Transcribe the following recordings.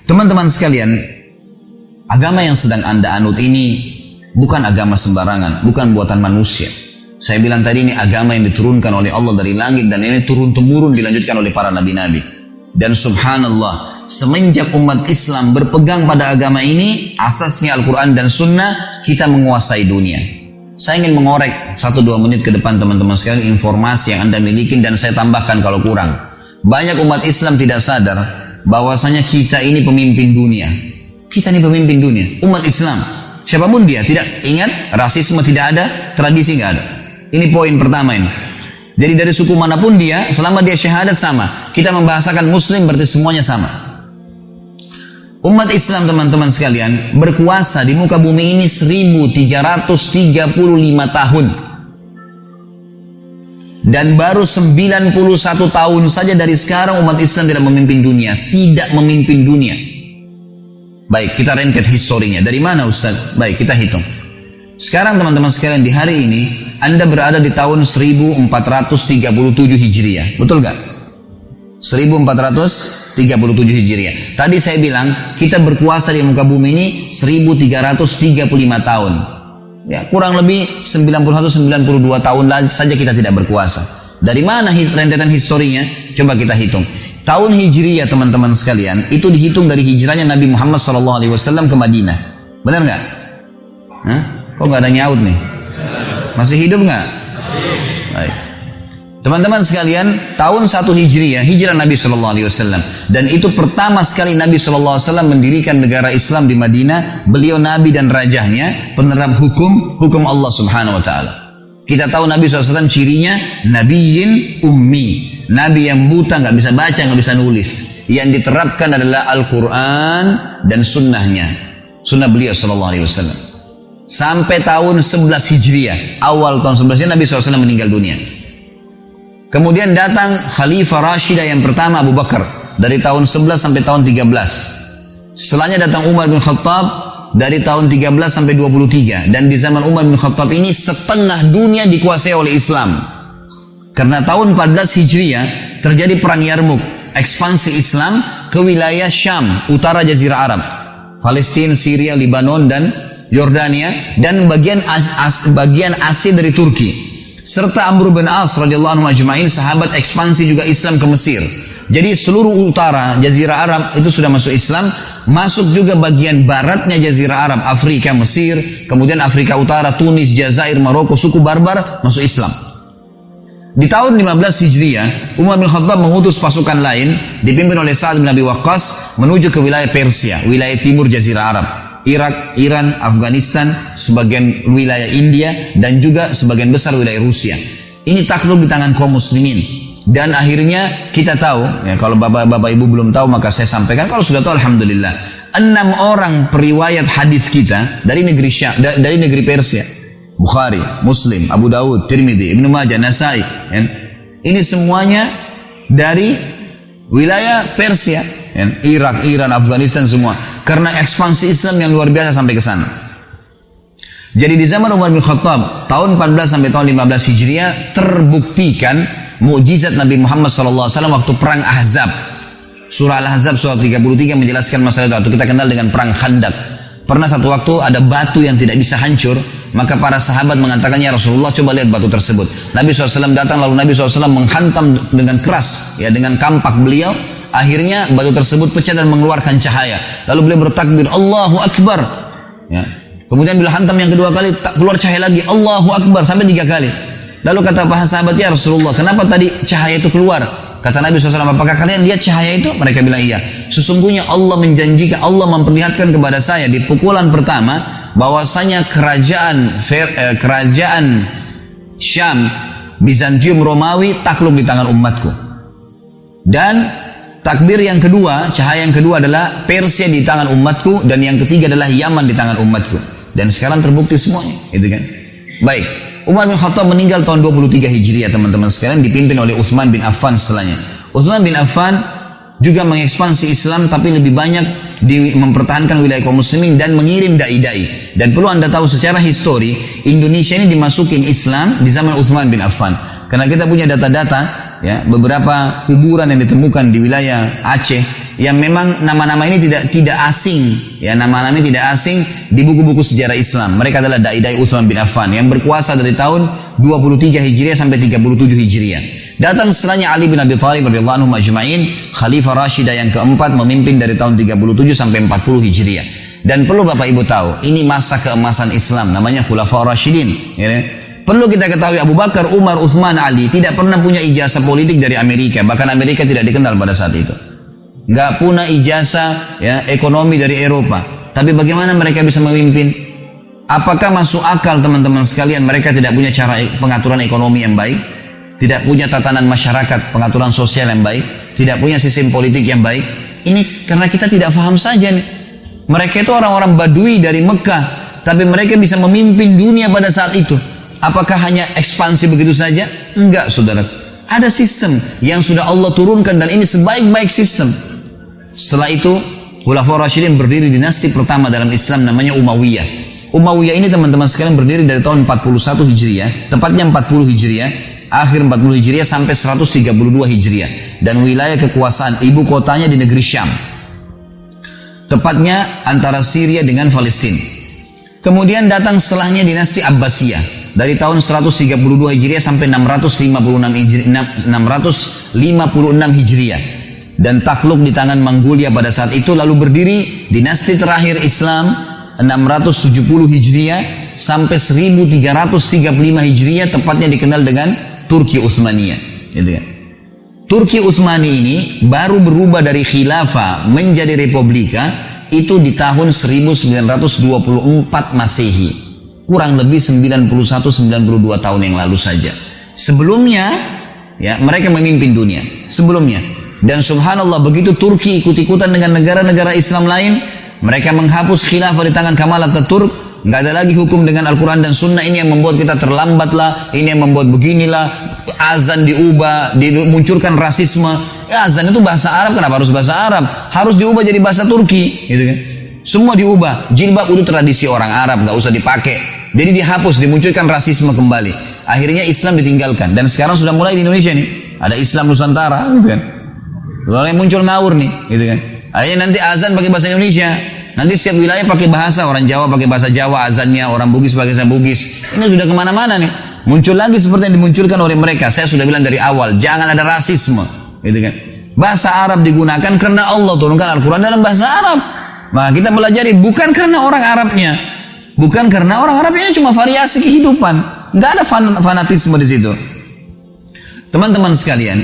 Teman-teman sekalian, agama yang sedang Anda anut ini bukan agama sembarangan, bukan buatan manusia. Saya bilang tadi, ini agama yang diturunkan oleh Allah dari langit, dan ini turun-temurun dilanjutkan oleh para nabi-nabi. Dan subhanallah, semenjak umat Islam berpegang pada agama ini, asasnya Al-Quran dan Sunnah, kita menguasai dunia. Saya ingin mengorek 1-2 menit ke depan teman-teman sekalian informasi yang Anda miliki, dan saya tambahkan kalau kurang. Banyak umat Islam tidak sadar bahwasanya kita ini pemimpin dunia. Kita ini pemimpin dunia, umat Islam. Siapapun dia, tidak ingat, rasisme tidak ada, tradisi nggak ada. Ini poin pertama ini. Jadi dari suku manapun dia, selama dia syahadat sama. Kita membahasakan Muslim berarti semuanya sama. Umat Islam teman-teman sekalian berkuasa di muka bumi ini 1335 tahun. Dan baru 91 tahun saja dari sekarang umat Islam tidak memimpin dunia. Tidak memimpin dunia. Baik, kita rentet historinya. Dari mana Ustaz? Baik, kita hitung. Sekarang teman-teman sekalian, di hari ini Anda berada di tahun 1437 Hijriah. Betul gak? 1437 Hijriah. Tadi saya bilang kita berkuasa di muka bumi ini 1335 tahun. Ya, kurang lebih 91-92 tahun saja kita tidak berkuasa. Dari mana rentetan historinya? Coba kita hitung. Tahun Hijriah teman-teman sekalian itu dihitung dari hijrahnya Nabi Muhammad SAW ke Madinah. Benar nggak? Hah? Kok nggak ada nyaut nih? Masih hidup nggak? Baik. Teman-teman sekalian, tahun 1 Hijriah, hijrah Nabi SAW. Dan itu pertama sekali Nabi SAW mendirikan negara Islam di Madinah. Beliau Nabi dan rajahnya, penerap hukum Allah Subhanahu Wa Taala. Kita tahu Nabi SAW cirinya Nabiyyin Ummi. Nabi yang buta, nggak bisa baca, nggak bisa nulis. Yang diterapkan adalah Al-Quran dan sunnahnya. Sunnah beliau SAW. Sampai tahun 11 Hijriah, awal tahun 11 Nabi SAW meninggal dunia. Kemudian datang Khalifah Rashidah yang pertama Abu Bakar dari tahun 11 sampai tahun 13. Setelahnya datang Umar bin Khattab dari tahun 13 sampai 23. Dan di zaman Umar bin Khattab ini setengah dunia dikuasai oleh Islam. Karena tahun 14 Hijriah terjadi perang Yarmuk, ekspansi Islam ke wilayah Syam, utara Jazirah Arab, Palestina, Syria, Lebanon dan Yordania, dan bagian Asia dari Turki. Serta Amr bin As radhiyallahu anhu ajma'in, sahabat ekspansi juga Islam ke Mesir. Jadi seluruh utara Jazirah Arab itu sudah masuk Islam, masuk juga bagian baratnya Jazirah Arab, Afrika, Mesir, kemudian Afrika Utara, Tunis, Jazair, Maroko, suku Barbar masuk Islam. Di tahun 15 Hijriah, Umar bin Khattab mengutus pasukan lain dipimpin oleh Sa'ad bin Abi Waqqas menuju ke wilayah Persia, wilayah timur Jazirah Arab. Irak, Iran, Afghanistan, sebagian wilayah India, dan juga sebagian besar wilayah Rusia. Ini takluk di tangan kaum muslimin. Dan akhirnya kita tahu, ya, kalau bapak ibu belum tahu maka saya sampaikan, kalau sudah tahu alhamdulillah. 6 orang periwayat hadis kita dari negeri dari negeri Persia. Bukhari, Muslim, Abu Dawud, Tirmidzi, Ibnu Majah, Nasai. Ya. Ini semuanya dari wilayah Persia, ya. Irak, Iran, Afghanistan semua. Karena ekspansi Islam yang luar biasa sampai ke sana. Jadi di zaman Umar bin Khattab tahun 14 sampai tahun 15 Hijriah terbuktikan mukjizat Nabi Muhammad SAW waktu perang Ahzab. Surah Al-Ahzab surah 33 menjelaskan masalah itu. Kita kenal dengan perang Khandaq. Pernah satu waktu ada batu yang tidak bisa hancur, maka para sahabat mengatakannya, Rasulullah coba lihat batu tersebut. Nabi SAW datang, lalu Nabi SAW menghantam dengan keras, ya, dengan kampak beliau. Akhirnya batu tersebut pecah dan mengeluarkan cahaya. Lalu beliau bertakbir, Allahu Akbar. Ya. Kemudian bila hantam yang kedua kali, keluar cahaya lagi, Allahu Akbar, sampai 3 kali. Lalu kata para sahabat, ya Rasulullah, kenapa tadi cahaya itu keluar? Kata Nabi SAW, apakah kalian lihat cahaya itu? Mereka bilang iya. Sesungguhnya Allah menjanjikan, Allah memperlihatkan kepada saya di pukulan pertama, bahwasanya kerajaan Syam, Bizantium, Romawi takluk di tangan umatku. Dan takbir yang kedua, cahaya yang kedua adalah Persia di tangan umatku, dan yang ketiga adalah Yaman di tangan umatku. Dan sekarang terbukti semuanya, gitu kan? Baik, Umar bin Khattab meninggal tahun 23 Hijriah teman-teman sekalian, dipimpin oleh Utsman bin Affan setelahnya. Utsman bin Affan juga mengekspansi Islam, tapi lebih banyak mempertahankan wilayah kaum muslimin dan mengirim dai-dai. Dan perlu Anda tahu secara histori, Indonesia ini dimasukin Islam di zaman Utsman bin Affan. Karena kita punya data-data, ya, beberapa kuburan yang ditemukan di wilayah Aceh yang memang nama-nama ini tidak asing, ya nama-nama ini tidak asing di buku-buku sejarah Islam. Mereka adalah dai-dai Utsman bin Affan yang berkuasa dari tahun 23 Hijriah sampai 37 Hijriah. Datang setelahnya Ali bin Abi Thalib radhiyallahu anhu majma'in, Khalifah Rashidah yang keempat, memimpin dari tahun 37 sampai 40 Hijriah. Dan perlu Bapak Ibu tahu, ini masa keemasan Islam, namanya Khulafaur Rasyidin, ya. Perlu kita ketahui Abu Bakar, Umar, Uthman, Ali tidak pernah punya ijazah politik dari Amerika. Bahkan Amerika tidak dikenal pada saat itu. Nggak punya ijazah ya, ekonomi dari Eropa. Tapi bagaimana mereka bisa memimpin? Apakah masuk akal teman-teman sekalian mereka tidak punya cara pengaturan ekonomi yang baik? Tidak punya tatanan masyarakat, pengaturan sosial yang baik? Tidak punya sistem politik yang baik? Ini karena kita tidak paham saja nih. Mereka itu orang-orang Badui dari Mekah. Tapi mereka bisa memimpin dunia pada saat itu. Apakah hanya ekspansi begitu saja? Enggak, saudara. Ada sistem yang sudah Allah turunkan dan ini sebaik-baik sistem. Setelah itu, Khulafaur Rasyidin berdiri dinasti pertama dalam Islam namanya Umayyah. Umayyah ini teman-teman sekalian berdiri dari tahun 41 Hijriah, tepatnya 40 Hijriah, akhir 40 Hijriah sampai 132 Hijriah. Dan wilayah kekuasaan ibu kotanya di negeri Syam. Tepatnya antara Syria dengan Palestina. Kemudian datang setelahnya dinasti Abbasiyah. Dari tahun 132 Hijriah sampai 656 Hijriah. Dan takluk di tangan Mongolia pada saat itu. Lalu berdiri dinasti terakhir Islam 670 Hijriah sampai 1335 Hijriah. Tepatnya dikenal dengan Turki Utsmaniyah. Gitu kan. Turki Utsmani ini baru berubah dari khilafah menjadi republika itu di tahun 1924 Masehi. Kurang lebih 91-92 tahun yang lalu saja. Sebelumnya, ya mereka memimpin dunia. Sebelumnya. Dan subhanallah begitu Turki ikut-ikutan dengan negara-negara Islam lain, mereka menghapus khilafah di tangan Kemal Atatürk. Nggak ada lagi hukum dengan Al-Quran dan Sunnah. Ini yang membuat kita terlambat lah. Ini yang membuat beginilah. Azan diubah, dimunculkan rasisme. Ya, azan itu bahasa Arab, kenapa harus bahasa Arab? Harus diubah jadi bahasa Turki, gitu kan? Semua diubah. Jilbab itu tradisi orang Arab, nggak usah dipakai. Jadi dihapus, dimunculkan rasisme kembali. Akhirnya Islam ditinggalkan. Dan sekarang sudah mulai di Indonesia nih. Ada Islam Nusantara, gitu kan? Mulai muncul ngawur nih, gitu kan? Akhirnya nanti azan pakai bahasa Indonesia. Nanti setiap wilayah pakai bahasa. Orang Jawa pakai bahasa Jawa azannya, orang Bugis pakai bahasa Bugis. Ini sudah kemana-mana nih. Muncul lagi seperti yang dimunculkan oleh mereka. Saya sudah bilang dari awal, jangan ada rasisme, gitu kan? Bahasa Arab digunakan karena Allah turunkan Al-Quran dalam bahasa Arab. Nah, kita pelajari bukan karena orang Arabnya, bukan karena orang Arabnya, ini cuma variasi kehidupan, nggak ada fanatisme di situ. Teman-teman sekalian,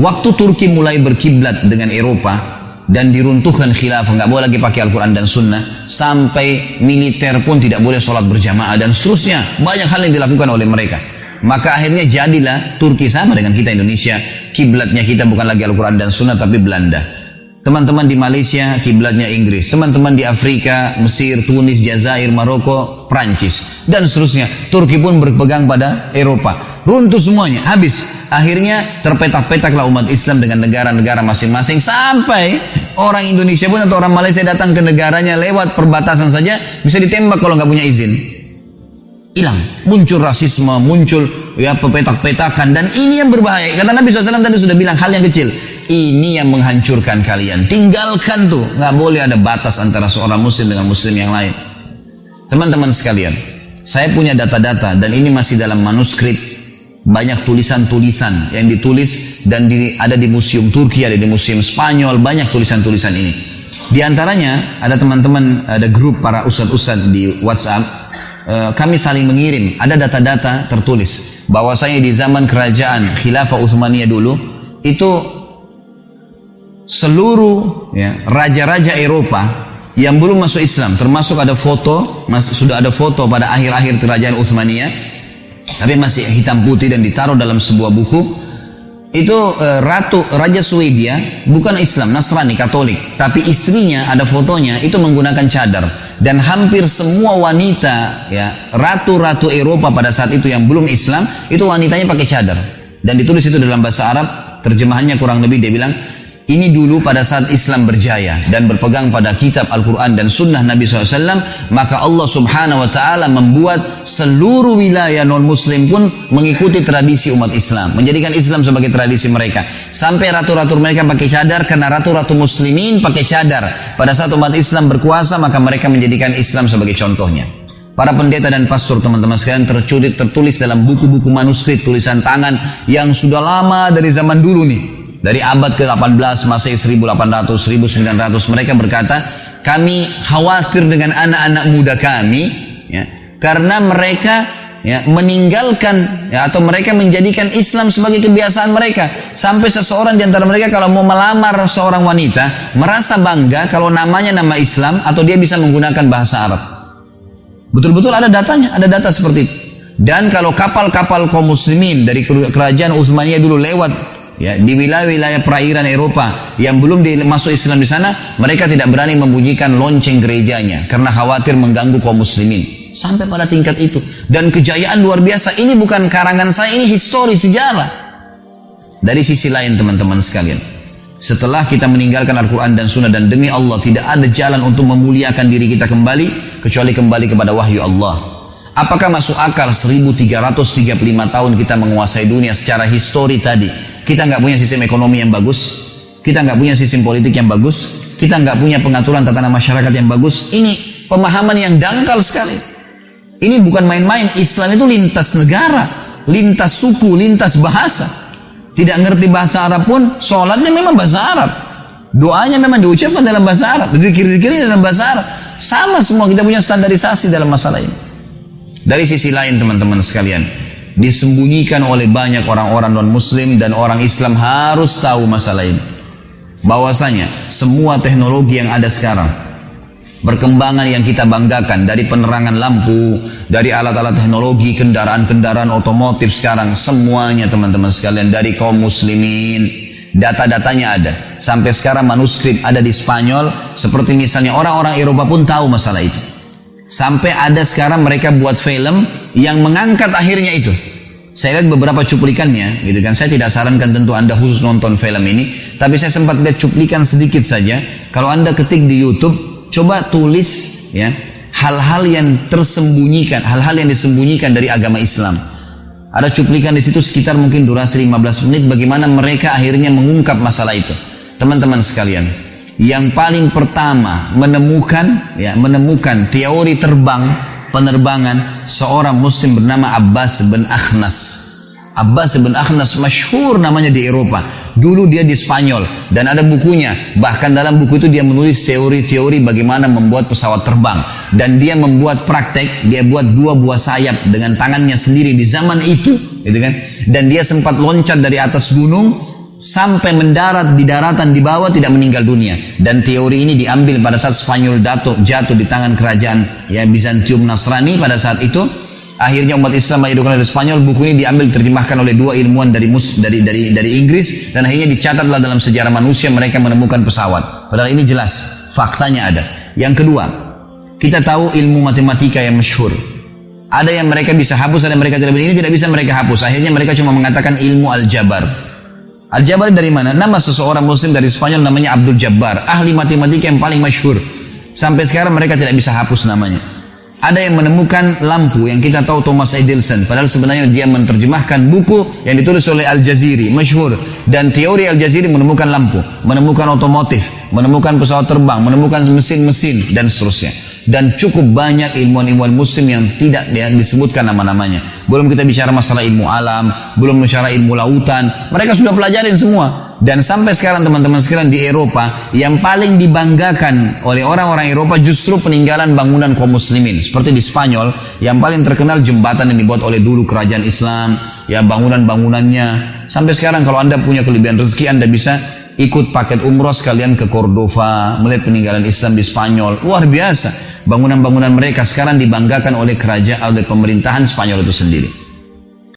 waktu Turki mulai berkiblat dengan Eropa dan diruntuhkan khilafah, nggak boleh lagi pakai Al-Quran dan Sunnah, sampai militer pun tidak boleh sholat berjamaah dan seterusnya, banyak hal yang dilakukan oleh mereka. Maka akhirnya jadilah Turki sama dengan kita Indonesia, kiblatnya kita bukan lagi Al-Quran dan Sunnah tapi Belanda. Teman-teman di Malaysia kiblatnya Inggris, teman-teman di Afrika, Mesir, Tunis, Jazair, Maroko, Prancis dan seterusnya. Turki pun berpegang pada Eropa. Runtuh semuanya, habis. Akhirnya terpetak-petaklah umat Islam dengan negara-negara masing-masing sampai orang Indonesia pun atau orang Malaysia datang ke negaranya lewat perbatasan saja bisa ditembak kalau nggak punya izin. Hilang, muncul rasisme, muncul ya pepetak-petakan dan ini yang berbahaya. Kata Nabi SAW tadi sudah bilang hal yang kecil. Ini yang menghancurkan kalian. Tinggalkan tuh. Nggak boleh ada batas antara seorang muslim dengan muslim yang lain. Teman-teman sekalian, saya punya data-data dan ini masih dalam manuskrip. Banyak tulisan-tulisan yang ditulis dan ada di museum Turki, ada di museum Spanyol, banyak tulisan-tulisan ini. Di antaranya ada teman-teman, ada grup para ustadz-ustadz di WhatsApp. Kami saling mengirim. Ada data-data tertulis bahwasanya di zaman kerajaan Khilafah Utsmaniyah dulu itu seluruh ya, raja-raja Eropa yang belum masuk Islam, termasuk ada foto, sudah ada foto pada akhir-akhir kerajaan Utsmaniyah, tapi masih hitam putih dan ditaruh dalam sebuah buku. Itu Raja Swedia bukan Islam, Nasrani, Katolik, tapi istrinya ada fotonya itu menggunakan cadar. Dan hampir semua wanita, ya, ratu-ratu Eropa pada saat itu yang belum Islam, itu wanitanya pakai cadar. Dan ditulis itu dalam bahasa Arab, terjemahannya kurang lebih dia bilang, Ini dulu pada saat Islam berjaya dan berpegang pada kitab Al-Quran dan sunnah Nabi SAW, maka Allah subhanahu wa ta'ala membuat seluruh wilayah non-muslim pun mengikuti tradisi umat Islam, menjadikan Islam sebagai tradisi mereka. Sampai ratu-ratu mereka pakai cadar, karena ratu-ratu muslimin pakai cadar. Pada saat umat Islam berkuasa, maka mereka menjadikan Islam sebagai contohnya. Para pendeta dan pastor teman-teman sekalian tertulis dalam buku-buku manuskrip tulisan tangan yang sudah lama dari zaman dulu nih. Dari abad ke-18, Masehi 1800, 1900, mereka berkata, kami khawatir dengan anak-anak muda kami, ya, karena mereka meninggalkan atau mereka menjadikan Islam sebagai kebiasaan mereka. Sampai seseorang di antara mereka kalau mau melamar seorang wanita, merasa bangga kalau namanya nama Islam atau dia bisa menggunakan bahasa Arab. Betul-betul ada datanya, ada data seperti itu. Dan kalau kapal-kapal kaum muslimin dari kerajaan Utsmaniyah dulu lewat di wilayah-wilayah perairan Eropa yang belum masuk Islam di sana, mereka tidak berani membunyikan lonceng gerejanya karena khawatir mengganggu kaum muslimin. Sampai pada tingkat itu. Dan kejayaan luar biasa. Ini bukan karangan saya, ini histori, sejarah. Dari sisi lain teman-teman sekalian, setelah kita meninggalkan Al-Quran dan Sunnah, dan demi Allah tidak ada jalan untuk memuliakan diri kita kembali kecuali kembali kepada wahyu Allah. Apakah masuk akal 1335 tahun kita menguasai dunia secara histori tadi? Kita nggak punya sistem ekonomi yang bagus, kita nggak punya sistem politik yang bagus, kita nggak punya pengaturan tatanan masyarakat yang bagus. Ini pemahaman yang dangkal sekali. Ini bukan main-main. Islam itu lintas negara, lintas suku, lintas bahasa. Tidak ngerti bahasa Arab pun, sholatnya memang bahasa Arab, doanya memang diucapkan dalam bahasa Arab, zikir-zikirnya dalam bahasa Arab. Sama semua, kita punya standarisasi dalam masalah ini. Dari sisi lain teman-teman sekalian, disembunyikan oleh banyak orang-orang non-muslim, dan orang Islam harus tahu masalah ini. Bahwasanya semua teknologi yang ada sekarang, perkembangan yang kita banggakan dari penerangan lampu, dari alat-alat teknologi, kendaraan-kendaraan otomotif sekarang, semuanya teman-teman sekalian dari kaum muslimin. Data-datanya ada. Sampai sekarang manuskrip ada di Spanyol, seperti misalnya orang-orang Eropa pun tahu masalah itu. Sampai ada sekarang mereka buat film yang mengangkat akhirnya itu. Saya lihat beberapa cuplikannya, gitu kan. Saya tidak sarankan tentu Anda khusus nonton film ini, tapi saya sempat lihat cuplikan sedikit saja. Kalau Anda ketik di YouTube, coba tulis hal-hal yang tersembunyikan, hal-hal yang disembunyikan dari agama Islam. Ada cuplikan di situ sekitar mungkin durasi 15 menit bagaimana mereka akhirnya mengungkap masalah itu. Teman-teman sekalian, yang paling pertama menemukan teori penerbangan seorang muslim bernama Abbas bin Akhnas. Abbas bin Akhnas masyhur namanya di Eropa. Dulu dia di Spanyol dan ada bukunya. Bahkan dalam buku itu dia menulis teori-teori bagaimana membuat pesawat terbang. Dan dia membuat praktek, dia buat 2 buah sayap dengan tangannya sendiri di zaman itu, gitu kan. Dan dia sempat loncat dari atas gunung sampai mendarat di daratan di bawah, tidak meninggal dunia. Dan teori ini diambil pada saat Spanyol jatuh di tangan kerajaan Bizantium Nasrani pada saat itu. Akhirnya umat Islam menghidupkan dari Spanyol. Buku ini diambil diterjemahkan oleh 2 ilmuwan dari Inggris, dan akhirnya dicatatlah dalam sejarah manusia mereka menemukan pesawat. Padahal ini jelas faktanya ada. Yang kedua, kita tahu ilmu matematika yang masyhur. Ada yang mereka bisa hapus, ada yang mereka tidak bisa. Ini tidak bisa mereka hapus. Akhirnya mereka cuma mengatakan ilmu Al-Jabar. Al-Jabar dari mana? Nama seseorang muslim dari Spanyol namanya Abdul Jabbar, ahli matematika yang paling masyhur. Sampai sekarang mereka tidak bisa hapus namanya. Ada yang menemukan lampu yang kita tahu Thomas Edison, padahal sebenarnya dia menerjemahkan buku yang ditulis oleh Al-Jaziri, masyhur. Dan teori Al-Jaziri menemukan lampu, menemukan otomotif, menemukan pesawat terbang, menemukan mesin-mesin, dan seterusnya. Dan cukup banyak ilmuwan-ilmuwan muslim yang tidak disebutkan nama-namanya. Belum kita bicara masalah ilmu alam, belum bicara ilmu lautan, mereka sudah pelajarin semua. Dan sampai sekarang teman-teman sekalian di Eropa, yang paling dibanggakan oleh orang-orang Eropa justru peninggalan bangunan kaum muslimin. Seperti di Spanyol, yang paling terkenal jembatan yang dibuat oleh dulu kerajaan Islam, bangunan-bangunannya. Sampai sekarang kalau Anda punya kelebihan rezeki, Anda bisa ikut paket umroh sekalian ke Cordova, melihat peninggalan Islam di Spanyol. Luar biasa. Bangunan-bangunan mereka sekarang dibanggakan oleh kerajaan, oleh pemerintahan Spanyol itu sendiri.